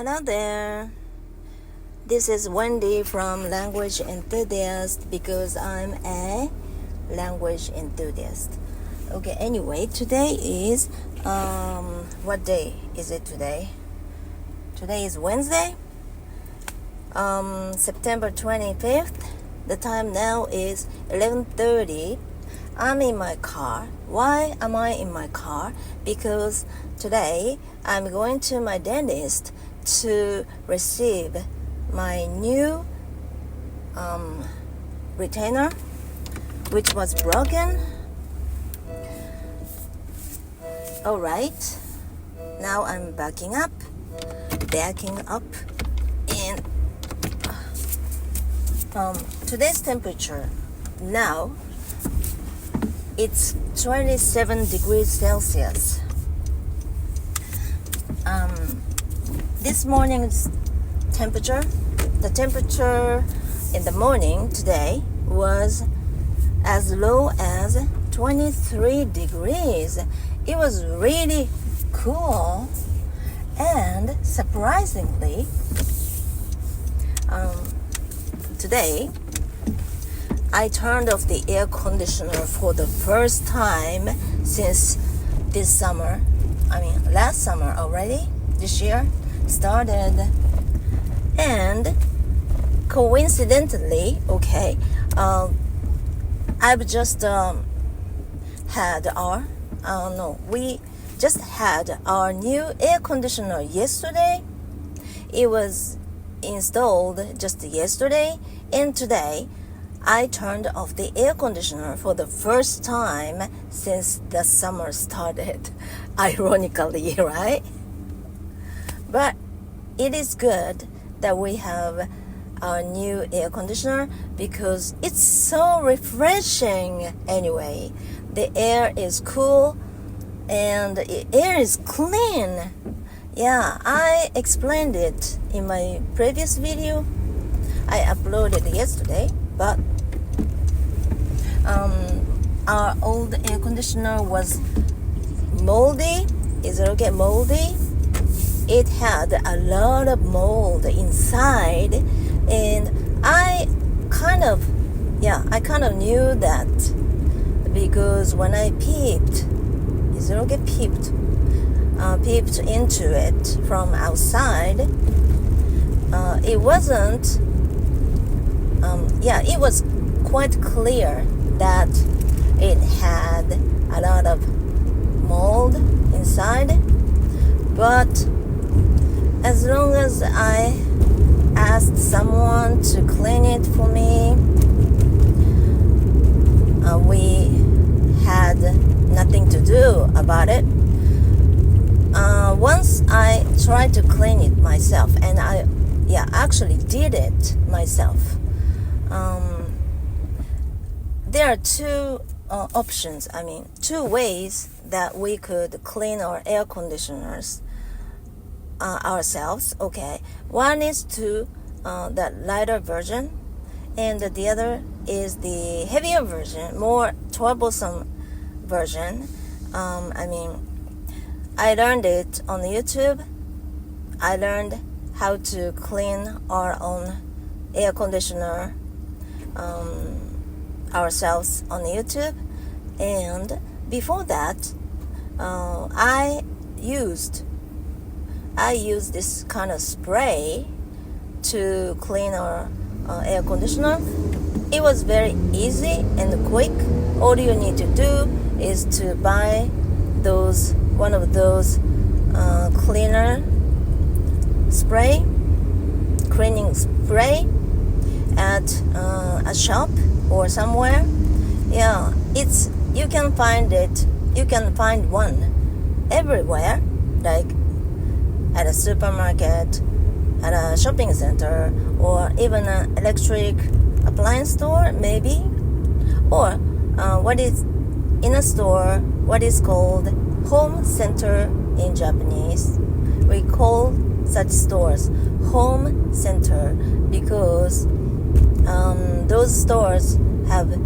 Hello there. This is Wendy from Language-Enthusiast because I'm a language enthusiast. Okay, anyway, today is, what day is it today? Today is Wednesday, September 25th. The time now is 11:30. I'm in my car. Why am I in my car? Because today I'm going to my dentist to receive my new retainer, which was broken. Alright, now I'm backing up, and today's temperature now it's 27 degrees Celsius. This morning's temperature, the temperature in the morning today was as low as 23 degrees. It was really cool, and surprisingly, today I turned off the air conditioner for the first time since this summer. Last summer already. This year started, and coincidentally, I've just we just had our new air conditioner yesterday. It was installed just yesterday, and today I turned off the air conditioner for the first time since the summer started. Ironically, right? But it is good that we have our new air conditioner because it's so refreshing anyway. The air is cool and the air is clean. Yeah, I explained it in my previous video. I uploaded it yesterday, but our old air conditioner was moldy. Is it okay? Moldy? It had a lot of mold inside, and I kind of knew that because when I peeped into it from outside, it wasn't, it was quite clear that it had a lot of mold inside, but as long as I asked someone to clean it for me, we had nothing to do about it. Once I tried to clean it myself, and I actually did it myself. There are two options, two ways that we could clean our air conditioners ourselves. Okay, one is to the lighter version, and the other is the heavier version, more troublesome version. I learned it on YouTube. I learned how to clean our own air conditioner ourselves on YouTube, and before that I used this kind of spray to clean our air conditioner. It was very easy and quick. All you need to do is to buy one of those cleaning spray at a shop or somewhere. You can find it. You can find one everywhere, like at a supermarket, at a shopping center, or even an electric appliance store, maybe, or what is in a store, what is called home center in Japanese. We call such stores home center because those stores have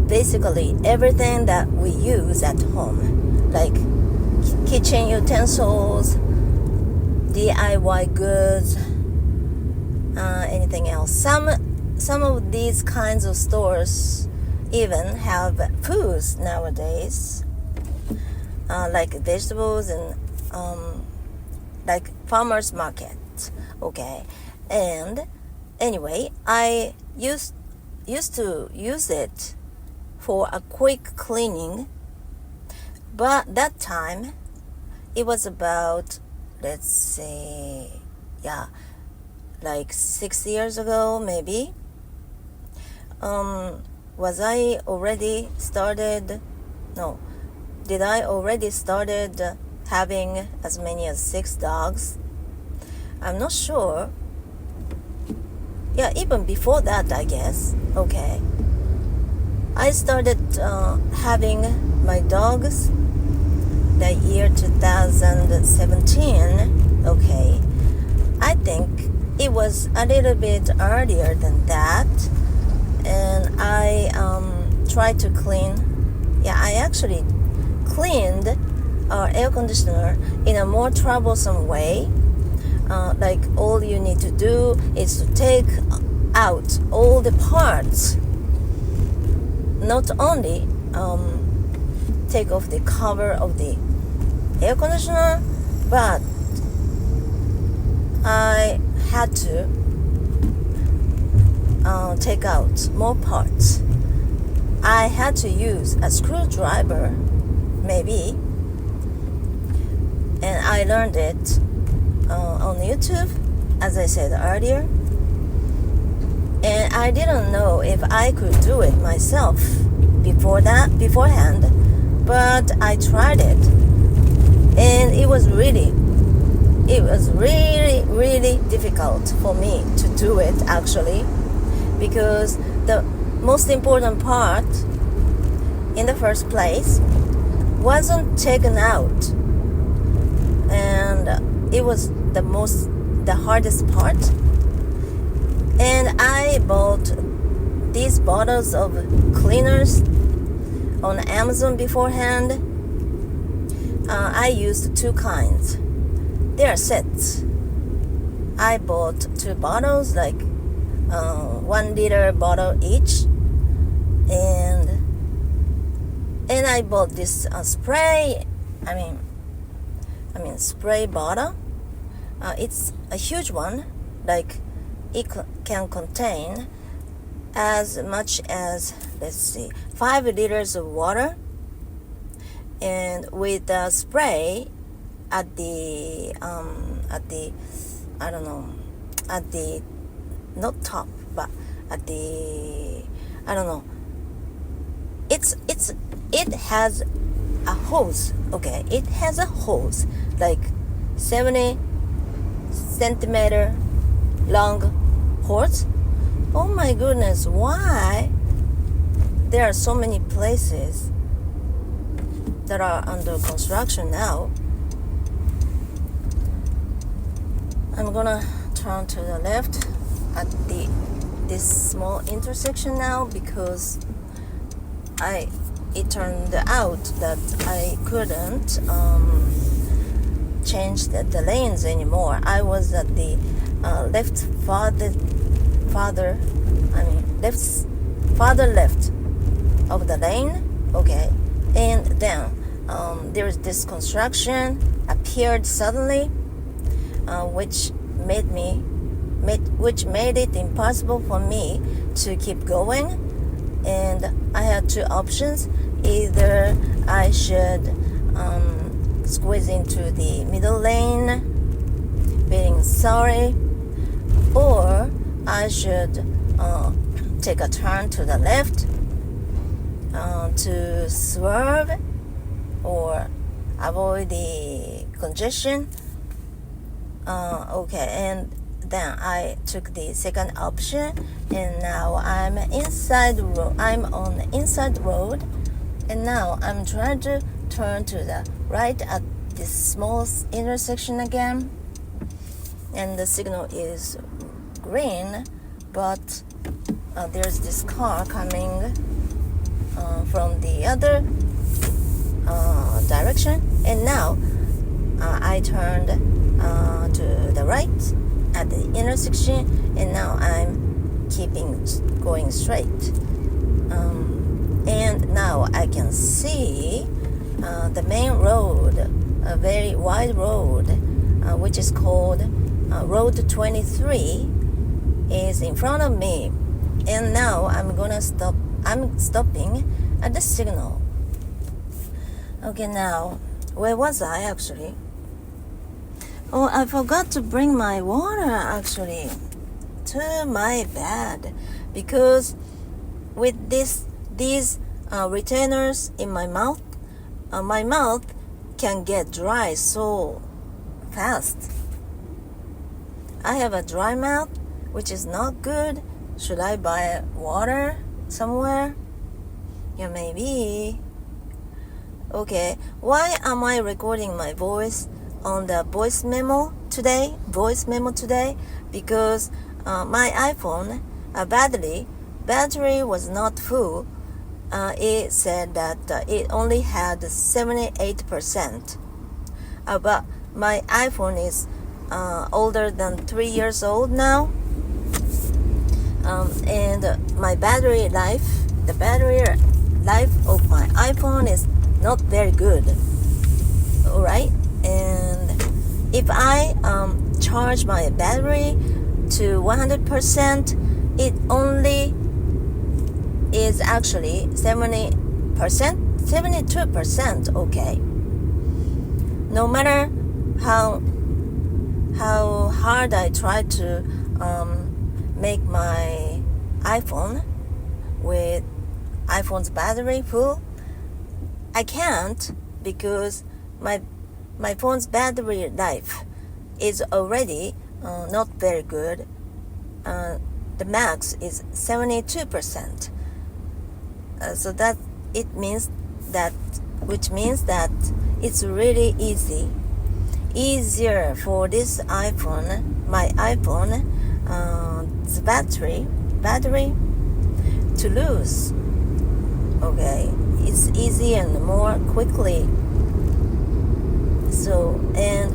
basically everything that we use at home, like kitchen utensils, DIY goods, anything else. Some of these kinds of stores even have foods nowadays, like vegetables and like farmers market. Okay, and anyway, I used to use it for a quick cleaning, but that time it was about, let's say, like 6 years ago maybe. Was I already started? No, did I already started having as many as 6 dogs? I'm not sure. Yeah, even before that, I guess. Okay, I started having my dogs the year 2017. Okay, I think it was a little bit earlier than that, and I tried to clean. Yeah, I actually cleaned our air conditioner in a more troublesome way. Like all you need to do is to take out all the parts. Not only take off the cover of the air conditioner, but I had to take out more parts. I had to use a screwdriver, maybe, and I learned it on YouTube, as I said earlier, and I didn't know if I could do it myself beforehand, but I tried it, and it was really difficult for me to do it, actually, because the most important part in the first place wasn't taken out, and it was the hardest part. And I bought these bottles of cleaners on Amazon beforehand. I used 2 kinds. They are sets. I bought 2 bottles, like 1 liter bottle each, and I bought this spray. I mean spray bottle. It's a huge one. Like it can contain as much as, let's see, 5 liters of water, and with the spray at the not top, but at the, I don't know, it has a hose. Okay, it has a hose, like 70 centimeter long hose. Oh my goodness, why there are so many places that are under construction now? I'm gonna turn to the left at this small intersection now, because it turned out that I couldn't change the lanes anymore. I was at the farther left of the lane. Okay, and then there's this construction appeared suddenly, which made it impossible for me to keep going, and I had 2 options. Either I should squeeze into the middle lane, feeling sorry, or I should take a turn to the left to swerve or avoid the congestion. Okay, and then I took the second option, and now I'm on the inside road, and now I'm trying to turn to the right at this small intersection again, and the signal is green, but there's this car coming from the other direction, and now I turned to the right at the intersection, and now I'm keeping going straight. And now I can see the main road, a very wide road, which is called Road 23, is in front of me. And now I'm stopping at the signal. Okay, now, where was I actually? Oh, I forgot to bring my water actually to my bed, because with these retainers in my mouth can get dry so fast. I have a dry mouth, which is not good. Should I buy water somewhere? Yeah, maybe. Okay, why am I recording my voice on the voice memo today? Because my iPhone battery was not full. It said that it only had 78%. But my iPhone is older than 3 years old now. And the battery life of my iPhone is not very good. Alright? And if I charge my battery to 100%, it only is actually 72%. Okay. No matter how hard I try to make my iPhone's battery full, I can't, because my phone's battery life is already not very good. The max is 72%. So that which means that it's really easier for this my iPhone's battery to lose. Okay, it's easy and more quickly. So, and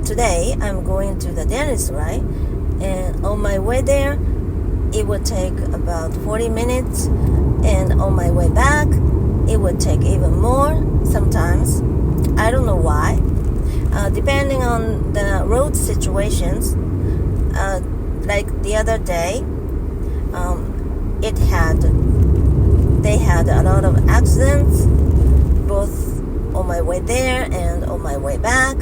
today I'm going to the dentist, right? And on my way there, it would take about 40 minutes, and on my way back, it would take even more sometimes. I don't know why. Depending on the road situations, like the other day, they had a lot of accidents, both on my way there and on my way back.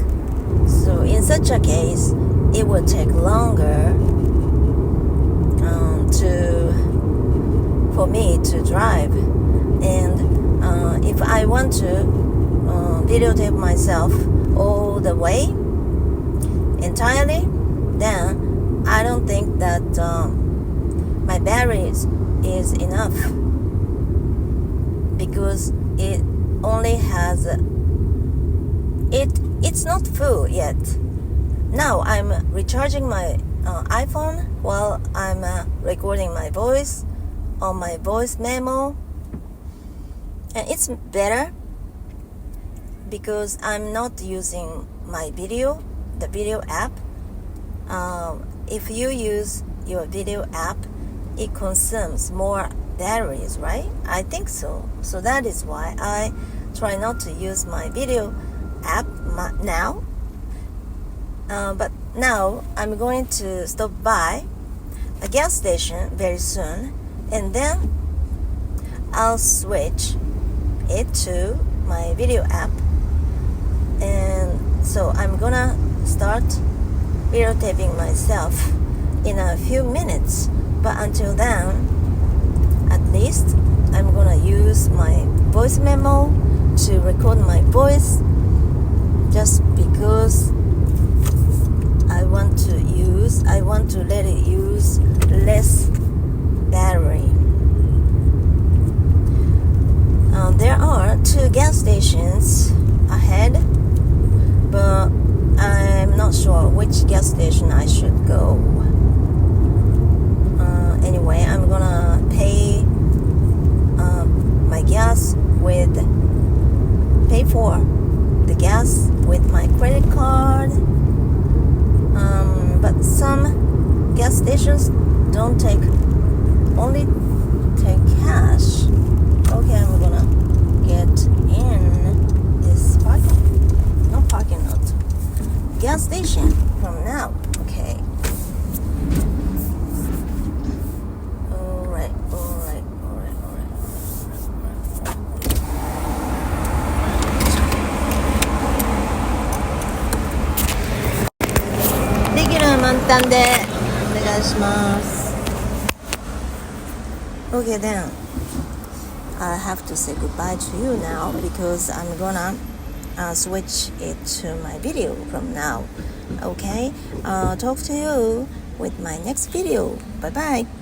So in such a case, it would take longer for me to drive. And if I want to videotape myself all the way entirely, then I don't think that my battery is enough, because it only has it's not full yet. Now I'm recharging my iPhone while I'm recording my voice on my voice memo, and it's better because I'm not using the video app. If you use your video app, it consumes more batteries, right? I think so. So that is why I try not to use my video app now. But now I'm going to stop by a gas station very soon, and then I'll switch it to my video app. And so I'm gonna start videotaping myself in a few minutes. But until then, at least I'm gonna use my voice memo to record my voice, just because I want to let it use less battery. There are 2 gas stations ahead, but I'm not sure which gas station I should go. Anyway, I'm gonna pay pay for the gas with my credit card, stations don't take only take cash. Okay, I'm gonna get in this parking lot, gas station from now. Okay. Alright.レギュラー満タンでお願いします。Okay, then I have to say goodbye to you now because I'm gonna switch it to my video from now. Okay, talk to you with my next video. Bye bye.